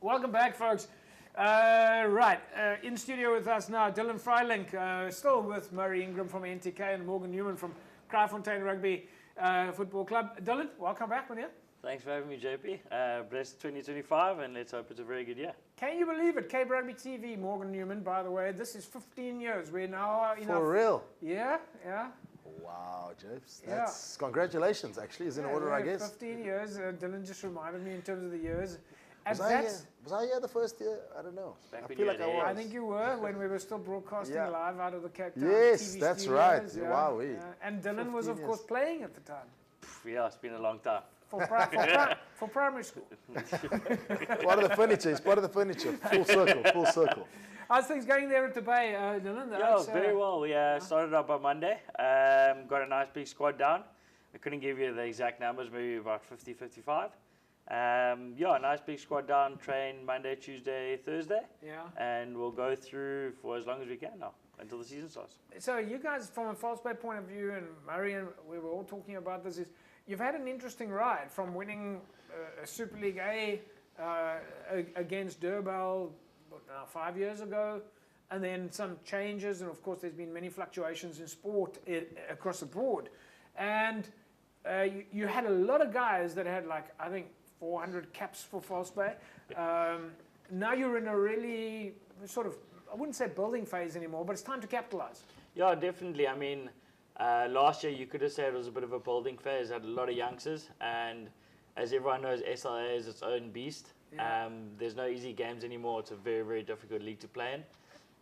Welcome back, folks. In studio with us now, Dylan Freilink, still with Murray Ingram from NTK and Morgan Newman from Kraaifontein Rugby Football Club. Dylan, welcome back, man. Thanks for having me, JP. Blessed 2025, and let's hope it's a very good year. Can you believe it? Cape Rugby TV, Morgan Newman, by the way. This is 15 years. We're now For real? Yeah. Wow, Japes. That's congratulations, actually, is in order, I guess. 15 years. Dylan just reminded me in terms of the years. Was I here the first year? I don't know. I feel like I was. I think you were when we were still broadcasting live out of the Cape Town Yes, TV that's studios. right. Yeah. Wow. And Dylan was, of course, playing at the time. Yeah, it's been a long time. For primary school. Part of the furniture. It's part of the furniture. Full circle. How's things going there at the Bay, Dylan? Yeah, very well. We started up on Monday. Got a nice big squad down. I couldn't give you the exact numbers, maybe about 50, 55. A nice big squad down, train Monday, Tuesday, Thursday. Yeah. And we'll go through for as long as we can now, until the season starts. So you guys, from a FalseBay point of view, and Murray and we were all talking about this, is you've had an interesting ride from winning a Super League A against Durban 5 years ago, and then some changes, and of course there's been many fluctuations in sport across the board. And you had a lot of guys that had, like, I think 400 caps for FalseBay. Now you're in a really sort of, I wouldn't say building phase anymore, but it's time to capitalize. Yeah, definitely. I mean, last year you could have said it was a bit of a building phase. Had a lot of youngsters, and as everyone knows, SLA is its own beast. Yeah. There's no easy games anymore. It's a very, very difficult league to play in.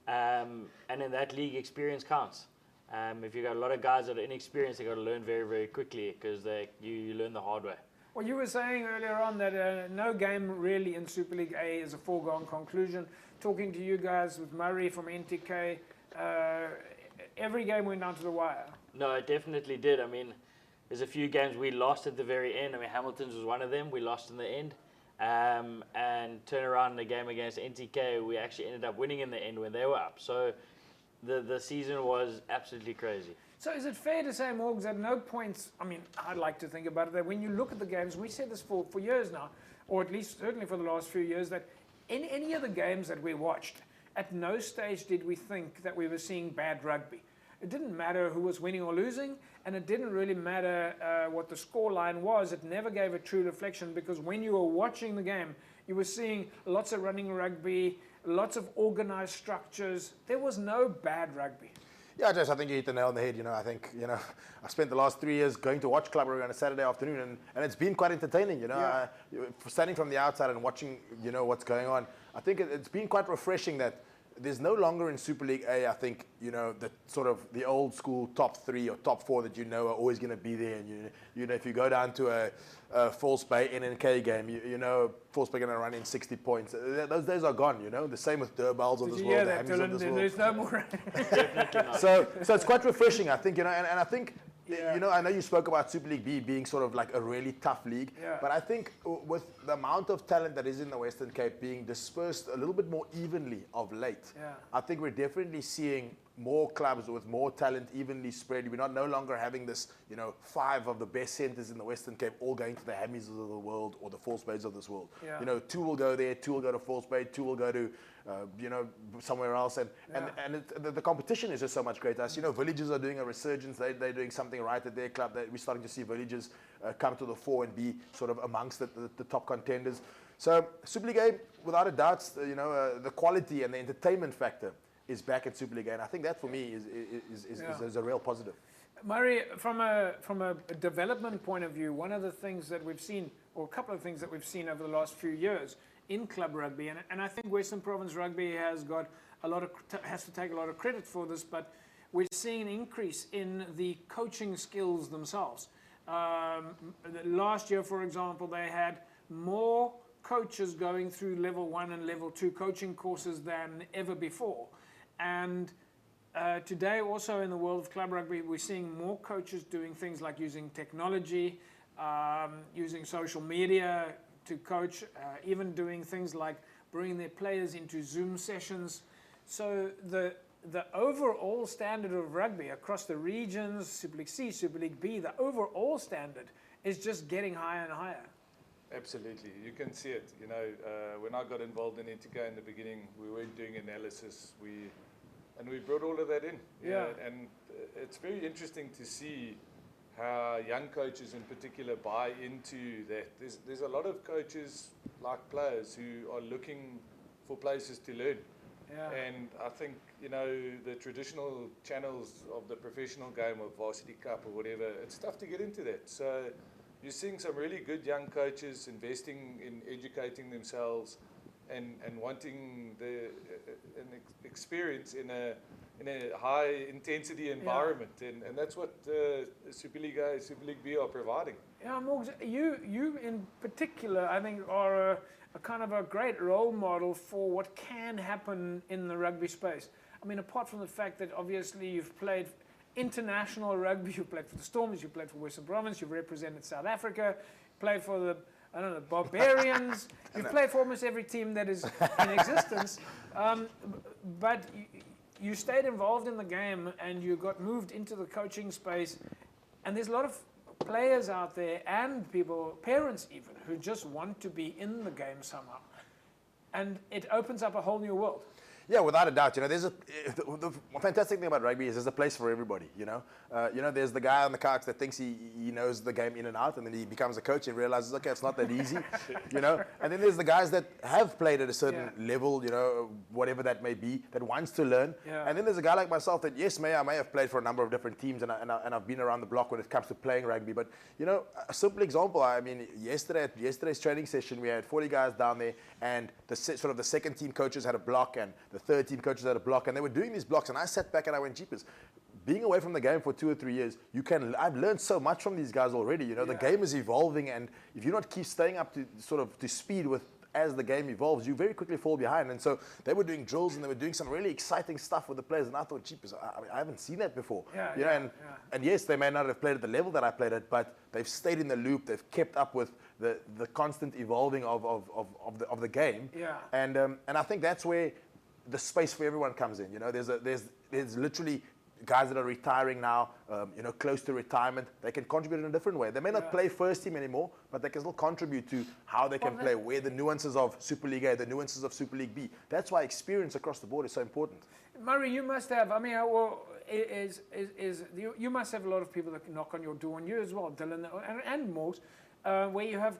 And in that league, experience counts. If you've got a lot of guys that are inexperienced, they've got to learn very, very quickly, because you learn the hard way. Well, you were saying earlier on that no game really in Super League A is a foregone conclusion. Talking to you guys with Murray from NTK, every game went down to the wire. No, it definitely did. I mean, there's a few games we lost at the very end. I mean, Hamilton's was one of them. We lost in the end. And turn around in the game against NTK, we actually ended up winning in the end when they were up. So the season was absolutely crazy. So is it fair to say, Morgs, at no points, I mean, I'd like to think about it, that when you look at the games, we said this for years now, or at least certainly for the last few years, that in any of the games that we watched, at no stage did we think that we were seeing bad rugby. It didn't matter who was winning or losing, and it didn't really matter what the scoreline was. It never gave a true reflection, because when you were watching the game, you were seeing lots of running rugby, lots of organized structures. There was no bad rugby. Yeah, Jess, I think you hit the nail on the head. I think, I spent the last 3 years going to watch club rugby on a Saturday afternoon, and it's been quite entertaining, standing from the outside and watching, what's going on. I think it's been quite refreshing that there's no longer in Super League A, I think, the sort of the old school top 3 or top 4 that are always going to be there. And, if you go down to a FalseBay NNK game, FalseBay going to run in 60 points. Those days are gone, The same with Durbals of this world, the Hammies of this world. There's no more. So it's quite refreshing, I think, and I think, I know you spoke about Super League B being sort of like a really tough league, but I think with the amount of talent that is in the Western Cape being dispersed a little bit more evenly of late, I think we're definitely seeing more clubs with more talent evenly spread. We're no longer having this, 5 of the best centers in the Western Cape all going to the Hammies of the world or the FalseBays of this world. 2 will go there, 2 will go to FalseBay, 2 will go to somewhere else, and the competition is just so much greater. As Villages are doing a resurgence. They're doing something right at their club. We're starting to see Villages come to the fore and be sort of amongst the top contenders. So Super League A, without a doubt, the quality and the entertainment factor is back at Super League A, and I think that for me is a real positive. Murray, from a development point of view, one of the things that we've seen, or a couple of things that we've seen over the last few years in club rugby, and I think Western Province Rugby has to take a lot of credit for this, but we're seeing an increase in the coaching skills themselves. Last year, for example, they had more coaches going through level 1 and level 2 coaching courses than ever before. And today, also in the world of club rugby, we're seeing more coaches doing things like using technology, using social media to coach, even doing things like bringing their players into Zoom sessions. So the overall standard of rugby across the regions, Super League C, Super League B, the overall standard is just getting higher and higher. Absolutely. You can see it. You know, when I got involved in NTK in the beginning, we weren't doing analysis. We brought all of that in. Yeah. And it's very interesting to see how young coaches in particular buy into that. There's a lot of coaches, like players, who are looking for places to learn. Yeah. And I think, you know, the traditional channels of the professional game of Varsity Cup or whatever, it's tough to get into that. So you're seeing some really good young coaches investing in educating themselves and wanting an experience in a high intensity environment, and that's what Super League A, Super League B are providing. Yeah, Morgs, you in particular, I think, are a kind of a great role model for what can happen in the rugby space. I mean, apart from the fact that obviously you've played international rugby, you've played for the Stormers, you've played for Western Province, you've represented South Africa, played for the, I don't know, Barbarians, you've played for almost every team that is in existence, but you stayed involved in the game and you got moved into the coaching space, and there's a lot of players out there and people, parents even, who just want to be in the game somehow, and it opens up a whole new world. Yeah, without a doubt. You know, the fantastic thing about rugby is there's a place for everybody. You know, there's the guy on the couch that thinks he knows the game in and out, and then he becomes a coach and realizes, okay, it's not that easy. You know, and then there's the guys that have played at a certain level, you know, whatever that may be, that wants to learn. Yeah. And then there's a guy like myself that, yes, I may have played for a number of different teams, and I've been around the block when it comes to playing rugby. But you know, a simple example. I mean, yesterday's training session, we had 40 guys down there, and the second team coaches had a block, and the third team coaches had a block, and they were doing these blocks, and I sat back and I went, jeepers, being away from the game for 2 or 3 years, I've learned so much from these guys already. You know, the game is evolving, and if you're not keep staying up to speed with as the game evolves, you very quickly fall behind. And so they were doing drills, and they were doing some really exciting stuff with the players, and I thought, jeepers, I haven't seen that before. And yes, they may not have played at the level that I played at, but they've stayed in the loop, they've kept up with the constant evolving of the game. Yeah. And I think that's where the space for everyone comes in. You know, there's literally guys that are retiring now, you know, close to retirement. They can contribute in a different way. They may not play first team anymore, but they can still contribute to how they can play, where the nuances of Super League A, the nuances of Super League B. That's why experience across the board is so important. Murray, you must have, I mean, you must have a lot of people that knock on your door, and you as well, Dylan, and Morgs, where you have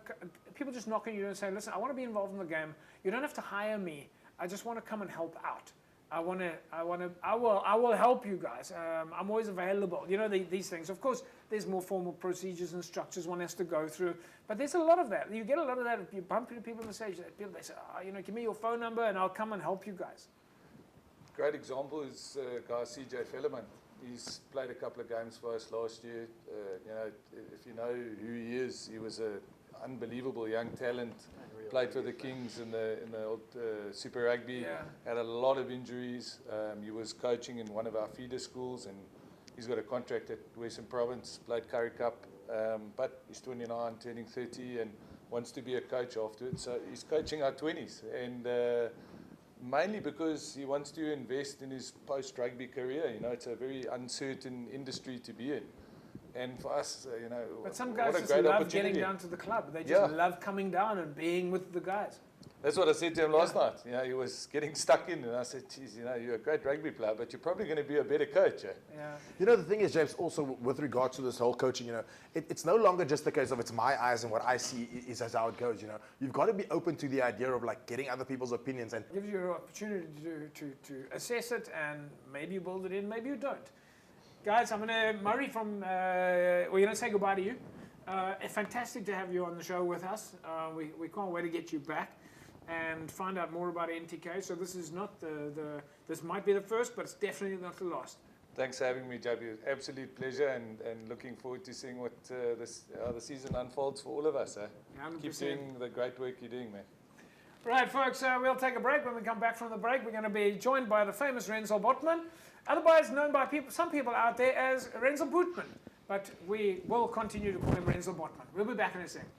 people just knock on you and say, listen, I want to be involved in the game. You don't have to hire me. I just want to come and help out. I will help you guys. I'm always available. You know, these things. Of course, there's more formal procedures and structures one has to go through, but there's a lot of that. You get a lot of that. You bump into people on the stage. They say, you know, give me your phone number and I'll come and help you guys. Great example is guy CJ Fellerman. He's played a couple of games for us last year. You know, if you know who he is, he was an unbelievable young talent. Played for the Kings in the old Super Rugby. Had a lot of injuries. He was coaching in one of our feeder schools, and he's got a contract at Western Province. Played Currie Cup, but he's 29, turning 30, and wants to be a coach afterwards. So he's coaching our 20s, and mainly because he wants to invest in his post-rugby career. You know, it's a very uncertain industry to be in. And for us, you know, but some guys just love getting down to the club. They just love coming down and being with the guys. That's what I said to him last night. You know, he was getting stuck in, and I said, geez, you know, you're a great rugby player, but you're probably going to be a better coach. Yeah. You know, the thing is, James, also with regards to this whole coaching, you know, it's no longer just the case of it's my eyes and what I see is how it goes. You know, you've got to be open to the idea of like getting other people's opinions, and gives you an opportunity to assess it, and maybe you build it in, maybe you don't. Guys, I'm going to, Murray we're going to say goodbye to you. Fantastic to have you on the show with us. We can't wait to get you back and find out more about NTK. So this is not this might be the first, but it's definitely not the last. Thanks for having me, JB. Absolute pleasure, and looking forward to seeing what how the season unfolds for all of us. Keep doing the great work you're doing, man. Right, folks, we'll take a break. When we come back from the break, we're going to be joined by the famous Renzel Botman, otherwise known by some people out there as Renzel Bootman. But we will continue to call him Renzel Botman. We'll be back in a second.